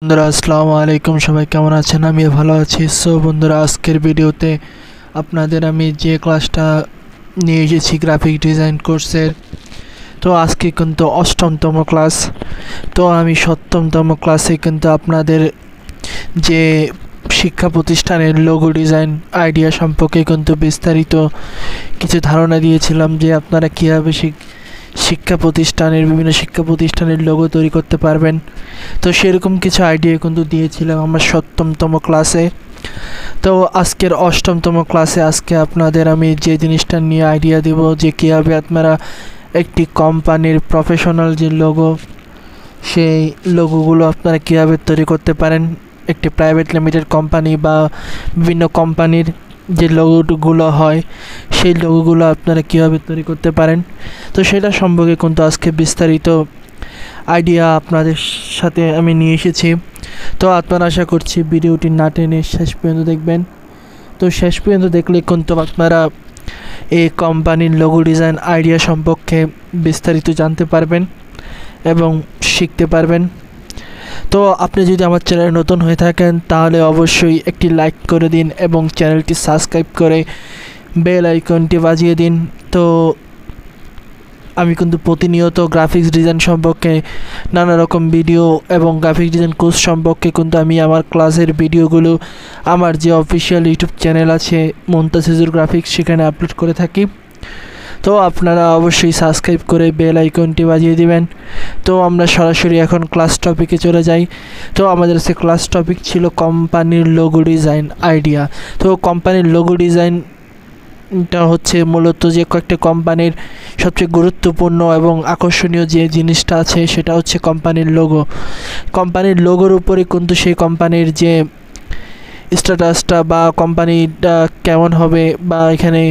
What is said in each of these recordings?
বন্ধুরা আসসালামু আলাইকুম, সবাই কেমন আছেন? আমি ভালো আছি। সো বন্ধুরা, আজকের ভিডিওতে আপনাদের আমি যে ক্লাসটা নিয়ে এসেছি গ্রাফিক ডিজাইন কোর্সের, তো আজকে কিন্তু অষ্টমতম ক্লাস। তো আমি সপ্তমতম ক্লাসে কিন্তু আপনাদের যে শিক্ষা প্রতিষ্ঠানের লোগো ডিজাইন আইডিয়া সম্পর্কে কিন্তু বিস্তারিত কিছু ধারণা দিয়েছিলাম যে আপনারা কীভাবে বিভিন্ন শিক্ষা প্রতিষ্ঠানের লোগো তৈরি করতে পারবেন। তো সেরকম কিছু আইডিয়া কিন্তু দিয়েছিলাম আমার সপ্তমতম ক্লাসে। তো আজকের অষ্টমতম ক্লাসে আজকে আপনাদের আমি যে জিনিসটা নিয়ে আইডিয়া দেব যে কীভাবে আপনারা একটি কোম্পানির প্রফেশনাল যে লোগো, সেই লোগোগুলো আপনারা কীভাবে তৈরি করতে পারেন। একটি প্রাইভেট লিমিটেড কোম্পানি বা বিভিন্ন কোম্পানির যে লোগোগুলো হয়, সেই লোগোগুলো আপনারা কীভাবে তৈরি করতে পারেন, তো সেটা সম্পর্কে কিন্তু আজকে বিস্তারিত আইডিয়া আপনাদের সাথে আমি নিয়ে এসেছি। তো আপনারা আশা করছি ভিডিওটি না টেনে শেষ পর্যন্ত দেখবেন। তো শেষ পর্যন্ত দেখলে কিন্তু আপনারা এই কোম্পানির লোগো ডিজাইন আইডিয়া সম্পর্কে বিস্তারিত জানতে পারবেন এবং শিখতে পারবেন। তো আপনি যদি আমার চ্যানেলে নতুন হয়ে থাকেন তাহলে অবশ্যই একটি লাইক করে দিন এবং চ্যানেলটি সাবস্ক্রাইব করে বেল আইকনটি বাজিয়ে দিন। তো আমি কিন্তু প্রতিনিয়ত গ্রাফিক্স ডিজাইন সম্পর্কে নানা রকম ভিডিও এবং গ্রাফিক ডিজাইন কোর্স সম্পর্কে কিন্তু আমি আমার ক্লাসের ভিডিওগুলো আমার যে অফিসিয়াল ইউটিউব চ্যানেল আছে মন্তাসিজুর গ্রাফিক্স, সেখানে আপলোড করে থাকি। তো আপনারা অবশ্যই সাবস্ক্রাইব করে বেল আইকনটি বাজিয়ে দিবেন। তো আমরা সরাসরি এখন ক্লাস টপিকে চলে যাই। তো আমাদের সে ক্লাস টপিক ছিল কোম্পানির লোগো ডিজাইন আইডিয়া। তো কোম্পানির লোগো ডিজাইনটা হচ্ছে মূলত যে কয়েকটা কোম্পানির সবচেয়ে গুরুত্বপূর্ণ এবং আকর্ষণীয় যে জিনিসটা আছে সেটা হচ্ছে কোম্পানির লোগো। কোম্পানির লোগোর উপরে কিন্তু সেই কোম্পানির যে স্ট্যাটাসটা বা কোম্পানিটা কেমন হবে বা এখানে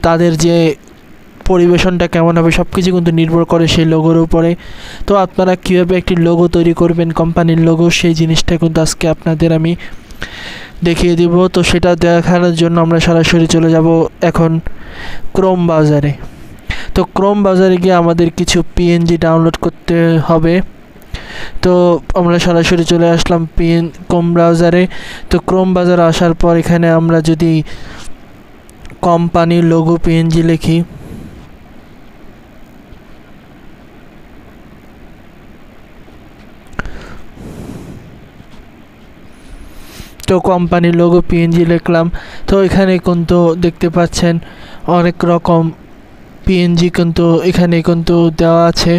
তাদের যে পরিবেশনটা কেমন হবে সব কিছু কিন্তু নির্ভর করে সেই লোগোর উপরে। তো আপনারা কীভাবে একটি লোগো তৈরি করবেন, কোম্পানির লোগো, সেই জিনিসটা কিন্তু আজকে আপনাদের আমি দেখিয়ে দিব। তো সেটা দেখানোর জন্য আমরা সরাসরি চলে যাব এখন ক্রোম ব্রাউজারে। তো ক্রোম ব্রাউজারে গিয়ে আমাদের কিছু পিএনজি ডাউনলোড করতে হবে। তো আমরা সরাসরি চলে আসলাম ক্রোম ব্রাউজারে। তো ক্রোম ব্রাউজারে আসার পর এখানে আমরা যদি কোম্পানির লোগো পিএনজি লিখি, তো কোম্পানির লোগো পিএনজি লিখলাম। তো এখানে কিন্তু দেখতে পাচ্ছেন অনেক রকম পিএনজি কিন্তু এখানে কিন্তু দেওয়া আছে।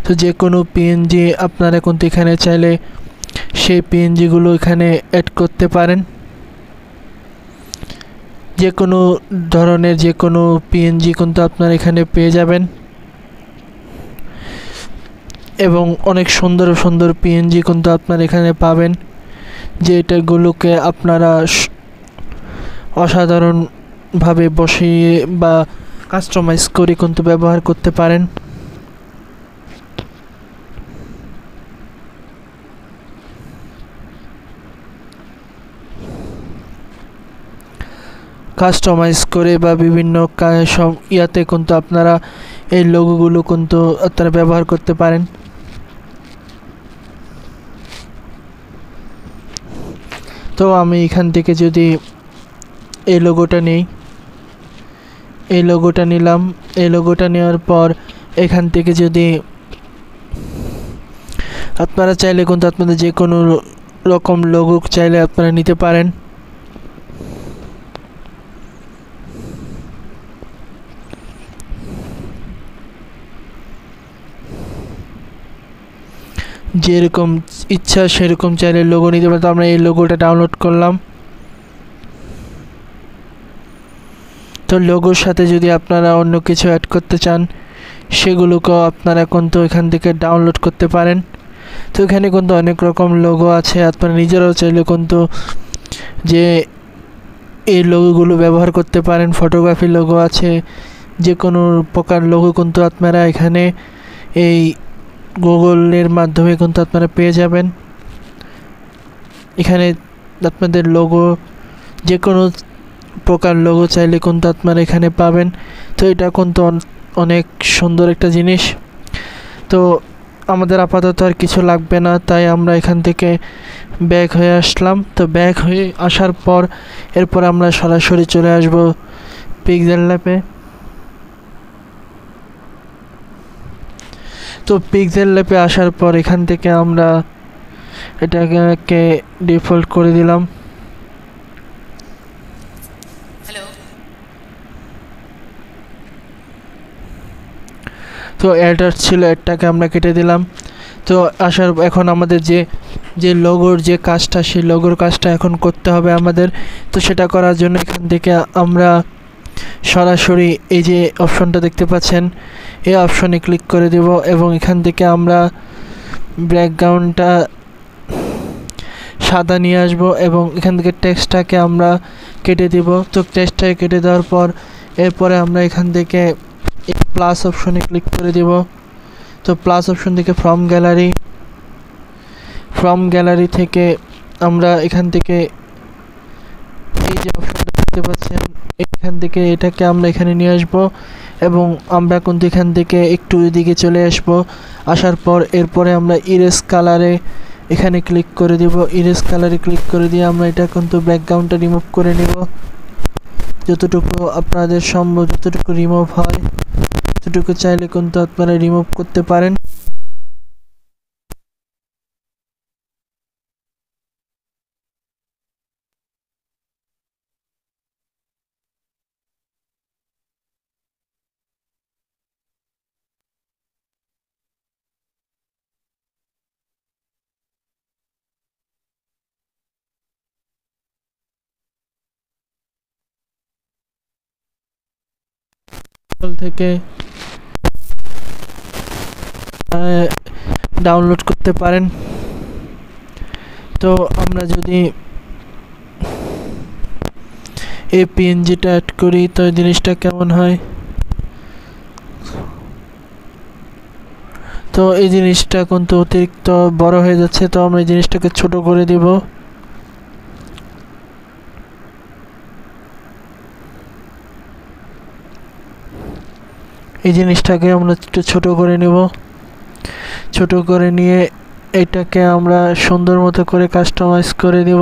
তো যে কোনো পিএনজি আপনারা কিন্তু এখানে চাইলে সেই পিএনজিগুলো এখানে অ্যাড করতে পারেন। যে কোনো ধরনের যে কোনো পিএনজি কিন্তু আপনারা এখানে পেয়ে যাবেন এবং অনেক সুন্দর সুন্দর পিএনজি কিন্তু আপনারা এখানে পাবেন, যেটাগুলোকে আপনারা অসাধারণভাবে বসিয়ে বা কাস্টমাইজ করে কিন্তু ব্যবহার করতে পারেন। কাস্টমাইজ করে বা বিভিন্ন ইয়াতে কিন্তু আপনারা এই লোগোগুলো কিন্তু আপনারা ব্যবহার করতে পারেন। তো আমি এখান থেকে যদি এই লোগোটা নিই, এই লোগোটা নিলাম। এই লোগোটা নেওয়ার পর এখান থেকে যদি আপনারা চাইলে কিন্তু আপনাদের যে কোনো রকম লোগো চাইলে আপনারা নিতে পারেন। যেরকম ইচ্ছা সেরকম চাইলে লোগো নিতে পারেন। তো আমরা এই লোগোটা ডাউনলোড করলাম। তো লোগোর সাথে যদি আপনারা অন্য কিছু অ্যাড করতে চান সেগুলোকেও আপনারা কিন্তু এখান থেকে ডাউনলোড করতে পারেন। তো এখানে কিন্তু অনেক রকম লোগো আছে, আপনারা নিজেরাও চাইলে কিন্তু যে এই লোগোগুলো ব্যবহার করতে পারেন। ফটোগ্রাফি লোগো আছে, যে কোনো প্রকার লোগো কিন্তু আপনারা এখানে এই গুগলের মাধ্যমে কিন্তু আপনারা পেয়ে যাবেন। এখানে আপনাদের লোগো যে কোনো প্রকার লোগো চাইলে কিন্তু আপনারা এখানে পাবেন। তো এটা কিন্তু অনেক সুন্দর একটা জিনিস। তো আমাদের আপাতত আর কিছু লাগবে না, তাই আমরা এখান থেকে ব্যাক হয়ে আসলাম। তো ব্যাক হয়ে আসার পর এরপর আমরা সরাসরি চলে আসব পিক্সেল ল্যাবে। তো পিক্সেল ল্যাবে আসার পর এখান থেকে আমরা এটাকে ডিফল্ট করে দিলাম। তো অ্যাডার ছিল, এটাকে আমরা কেটে দিলাম। তো এখন আমাদের যে লোগোর যে কাজটা, সেই লোগোর কাজটা এখন করতে হবে আমাদের। তো সেটা করার জন্য এখান থেকে আমরা সরাসরি এই যে অপশনটা দেখতে পাচ্ছেন, এই অপশনে ক্লিক করে দেব এবং এখান থেকে আমরা ব্যাকগ্রাউন্ডটা সাদা নিয়ে আসব এবং এখান থেকে টেক্সটটাকে আমরা কেটে দেব। তো টেক্সটটাকে কেটে দেওয়ার পর এরপরে আমরা এখান থেকে এই প্লাস অপশনে ক্লিক করে দেব। তো প্লাস অপশন থেকে ফ্রম গ্যালারি থেকে আমরা এখান থেকে এই যে অপশনটা দেখতে পাচ্ছেন, এখান থেকে এটাকে আমরা এখানে নিয়ে আসব এবং আমরা কিন্তু এখান থেকে একটু এদিকে চলে আসব। আসার পর এরপরে আমরা ইরেজ কালারে এখানে ক্লিক করে দেব। ইরেজ কালারে ক্লিক করে দিয়ে আমরা এটা কিন্তু ব্যাকগ্রাউন্ডটা রিমুভ করে নেব। যতটুকু আপনাদের সম্ভব, যতটুকু রিমুভ হয় ততটুকু চাইলে কিন্তু আপনারা রিমুভ করতে পারেন। থেকে ডাউনলোড করতে পারেন। তো আমরা যদি এই পিএনজিটা অ্যাড করি তো এই জিনিসটা কেমন হয়। তো এই জিনিসটা কিন্তু অতিরিক্ত বড় হয়ে যাচ্ছে, তো আমরা এই জিনিসটাকে ছোট করে দিব। এই জিনিসটাকে আমরা একটু ছোট করে নেব। ছোট করে নিয়ে এটাকে আমরা সুন্দর মতো করে কাস্টমাইজ করে দেব।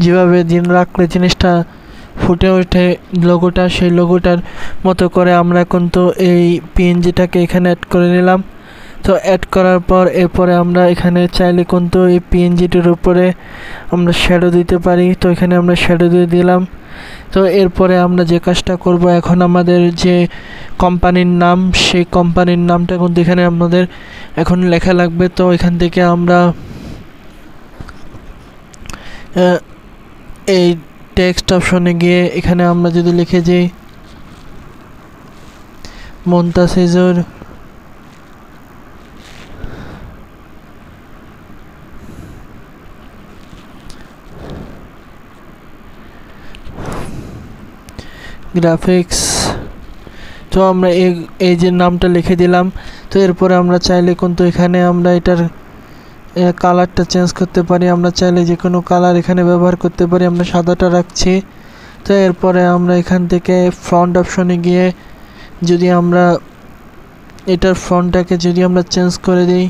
যেভাবে রাখলে জিনিসটা ফুটে ওঠে লোগোটা, সেই লোগোটার মতো করে আমরা কিন্তু এই পিএনজিটাকে এখানে অ্যাড করে নিলাম। তো অ্যাড করার পর এরপরে আমরা এখানে চাইলে কিন্তু এই পিএনজিটির উপরে আমরা শ্যাডো দিতে পারি। তো এখানে আমরা শ্যাডো দিয়ে দিলাম। তো এরপরে আমরা যে কাজটা করব, এখন আমাদের যে কোম্পানির নাম, সেই কোম্পানির নামটা কিন্তু এখানে আমাদের এখন লেখা লাগবে। তো এখান থেকে আমরা এই টেক্সট অপশনে গিয়ে এখানে আমরা যদি লিখে যাই মন্তাসিজুর গ্রাফিক্স, তো আমরা এই যে নামটা লিখে দিলাম। তো এরপরে আমরা চাইলে কিন্তু এখানে আমরা এটার কালারটা চেঞ্জ করতে পারি। আমরা চাইলে যে কোনো কালার এখানে ব্যবহার করতে পারি। আমরা সাদাটা রাখছি। তো এরপরে আমরা এখান থেকে ফ্রন্ট অপশনে গিয়ে যদি আমরা এটার ফ্রন্টটাকে যদি আমরা চেঞ্জ করে দিই,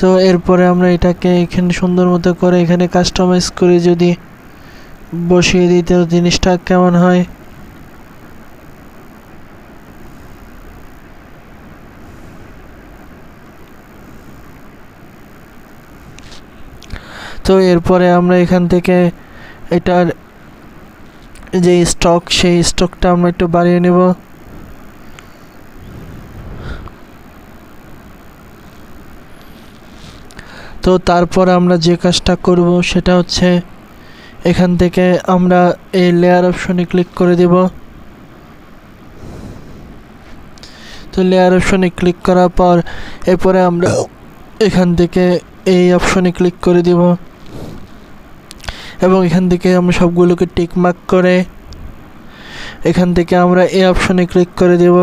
তো এরপরে আমরা এটাকে এখানে সুন্দর মতো করে এখানে কাস্টমাইজ করে যদি বসিয়ে দিই তো জিনিসটা কেমন হয়। তো এরপরে আমরা এখান থেকে এটার যে স্টক, সেই স্টকটা আমরা একটু বাড়িয়ে নেব। তো তারপর আমরা যে কাজটা করব সেটা হচ্ছে এখান থেকে আমরা এই লেয়ার অপশনে ক্লিক করে দেব। তো লেয়ার অপশনে ক্লিক করার পর এরপরে আমরা এখান থেকে এই অপশনে ক্লিক করে দেব এবং এখান থেকে আমরা সবগুলোকে টিক মার্ক করে এখান থেকে আমরা এই অপশনে ক্লিক করে দেব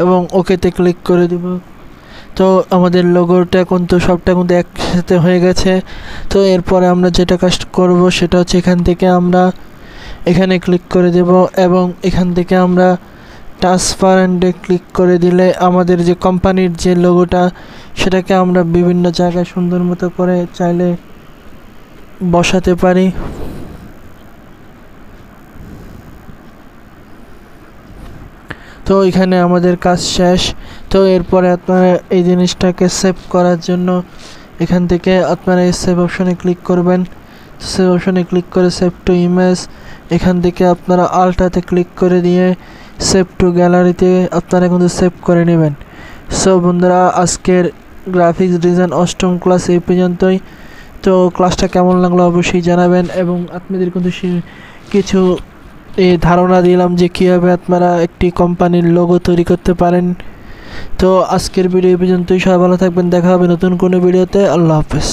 এবং ওকেতে ক্লিক করে দেব। তো আমাদের লোগোটা কিন্তু সবটা কিন্তু একসাথে হয়ে গেছে। তো এরপরে আমরা যেটা কাজ করব সেটা হচ্ছে এখান থেকে আমরা এখানে ক্লিক করে দেব এবং এখান থেকে আমরা ট্রান্সপারেন্টে ক্লিক করে দিলে আমাদের যে কোম্পানির যে লোগোটা সেটাকে আমরা বিভিন্ন জায়গায় সুন্দর মতো করে চাইলে বসাতে পারি। তো এখানে আমাদের কাজ শেষ। তো এরপরে আপনারা এই জিনিসটাকে সেভ করার জন্য এখান থেকে আপনারা এই সেভ অপশনে ক্লিক করবেন। সেভ অপশনে ক্লিক করে সেভ টু ইমেজ, এখান থেকে আপনারা আল্টাতে ক্লিক করে দিয়ে সেভ টু গ্যালারিতে আপনারা কিন্তু সেভ করে নেবেন। সো বন্ধুরা, আজকের গ্রাফিক্স ডিজাইন অষ্টম ক্লাস এই পর্যন্তই। তো ক্লাসটা কেমন লাগলো অবশ্যই জানাবেন, এবং আপনাদের কিন্তু কিছু এই ধারণা দিলাম যে কীভাবে আপনারা একটি কোম্পানির লোগো তৈরি করতে পারেন। তো আজকের ভিডিও এই পর্যন্তই। সবাই ভালো থাকবেন, দেখা হবে নতুন কোনো ভিডিওতে। আল্লাহ হাফেজ।